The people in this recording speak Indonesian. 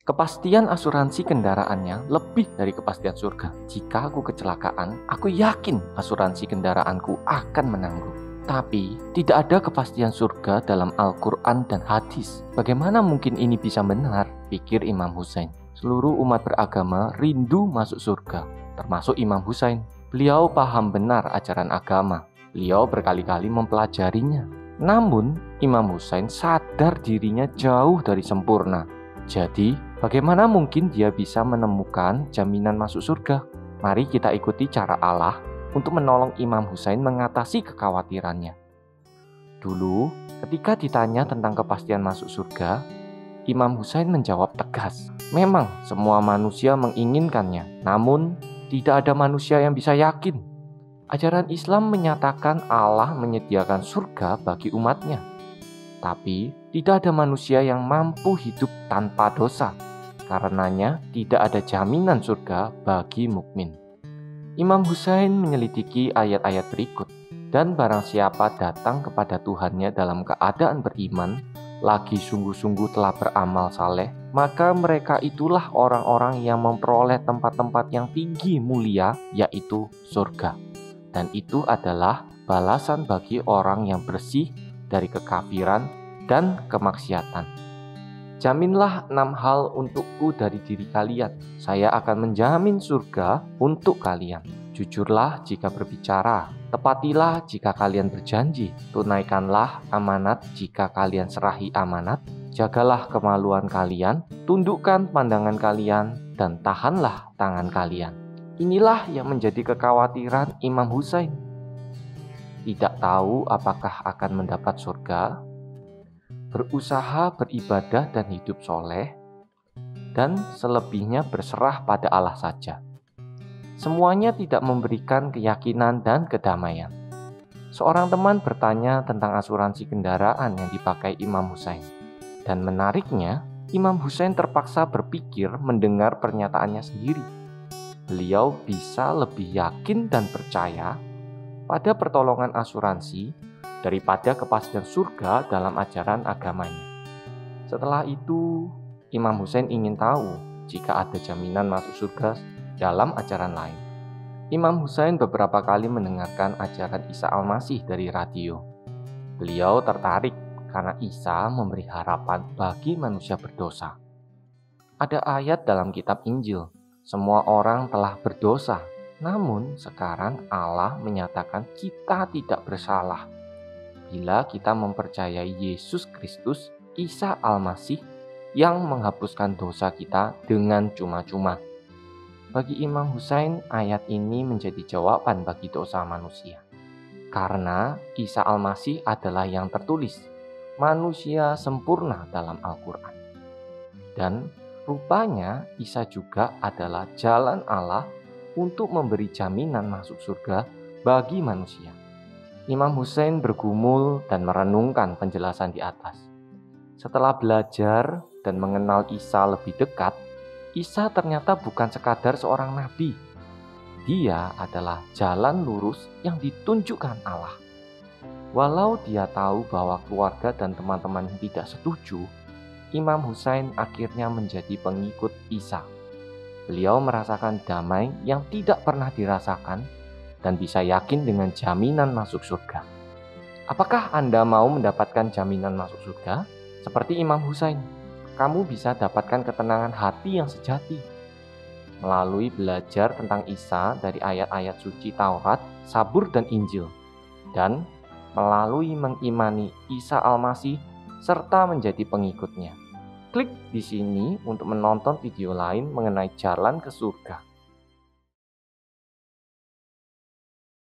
Kepastian asuransi kendaraannya lebih dari kepastian surga. Jika aku kecelakaan, aku yakin asuransi kendaraanku akan menanggung. Tapi, tidak ada kepastian surga dalam Al-Quran dan hadis. Bagaimana mungkin ini bisa benar? Pikir Imam Husain. Seluruh umat beragama rindu masuk surga, termasuk Imam Husain. Beliau paham benar ajaran agama. Beliau berkali-kali mempelajarinya. Namun, Imam Husain sadar dirinya jauh dari sempurna. Jadi, bagaimana mungkin dia bisa menemukan jaminan masuk surga? Mari kita ikuti cara Allah untuk menolong Imam Husain mengatasi kekhawatirannya. Dulu, ketika ditanya tentang kepastian masuk surga, Imam Husain menjawab tegas. Memang semua manusia menginginkannya, namun tidak ada manusia yang bisa yakin. Ajaran Islam menyatakan Allah menyediakan surga bagi umatnya. Tapi tidak ada manusia yang mampu hidup tanpa dosa. Karenanya tidak ada jaminan surga bagi mukmin. Imam Husain menyelidiki ayat-ayat berikut, dan barang siapa datang kepada Tuhannya dalam keadaan beriman, lagi sungguh-sungguh telah beramal saleh, maka mereka itulah orang-orang yang memperoleh tempat-tempat yang tinggi mulia, yaitu surga. Dan itu adalah balasan bagi orang yang bersih dari kekafiran dan kemaksiatan. Jaminlah 6 hal untukku dari diri kalian. Saya akan menjamin surga untuk kalian. Jujurlah jika berbicara, tepatilah jika kalian berjanji, tunaikanlah amanat jika kalian serahi amanat, jagalah kemaluan kalian, tundukkan pandangan kalian, dan tahanlah tangan kalian. Inilah yang menjadi kekhawatiran Imam Husain. Tidak tahu apakah akan mendapat surga, berusaha beribadah dan hidup soleh, dan selebihnya berserah pada Allah saja. Semuanya tidak memberikan keyakinan dan kedamaian. Seorang teman bertanya tentang asuransi kendaraan yang dipakai Imam Husain. Dan menariknya, Imam Husain terpaksa berpikir mendengar pernyataannya sendiri. Beliau bisa lebih yakin dan percaya pada pertolongan asuransi daripada kepastian surga dalam ajaran agamanya. Setelah itu, Imam Husain ingin tahu jika ada jaminan masuk surga dalam ajaran lain. Imam Husain beberapa kali mendengarkan ajaran Isa Al-Masih dari radio. Beliau tertarik karena Isa memberi harapan bagi manusia berdosa. Ada ayat dalam kitab Injil, semua orang telah berdosa, namun sekarang Allah menyatakan kita tidak bersalah bila kita mempercayai Yesus Kristus, Isa Al-Masih, yang menghapuskan dosa kita dengan cuma-cuma. Bagi Imam Husain, ayat ini menjadi jawaban bagi dosa manusia. Karena Isa Al-Masih adalah yang tertulis, manusia sempurna dalam Al-Quran. Dan rupanya Isa juga adalah jalan Allah untuk memberi jaminan masuk surga bagi manusia. Imam Husain bergumul dan merenungkan penjelasan di atas. Setelah belajar dan mengenal Isa lebih dekat, Isa ternyata bukan sekadar seorang nabi. Dia adalah jalan lurus yang ditunjukkan Allah. Walau dia tahu bahwa keluarga dan teman-teman tidak setuju, Imam Husain akhirnya menjadi pengikut Isa. Beliau merasakan damai yang tidak pernah dirasakan dan bisa yakin dengan jaminan masuk surga. Apakah Anda mau mendapatkan jaminan masuk surga? Seperti Imam Husain, kamu bisa dapatkan ketenangan hati yang sejati melalui belajar tentang Isa dari ayat-ayat suci Taurat, Zabur, dan Injil, dan melalui mengimani Isa Al-Masih serta menjadi pengikutnya. Klik di sini untuk menonton video lain mengenai jalan ke surga.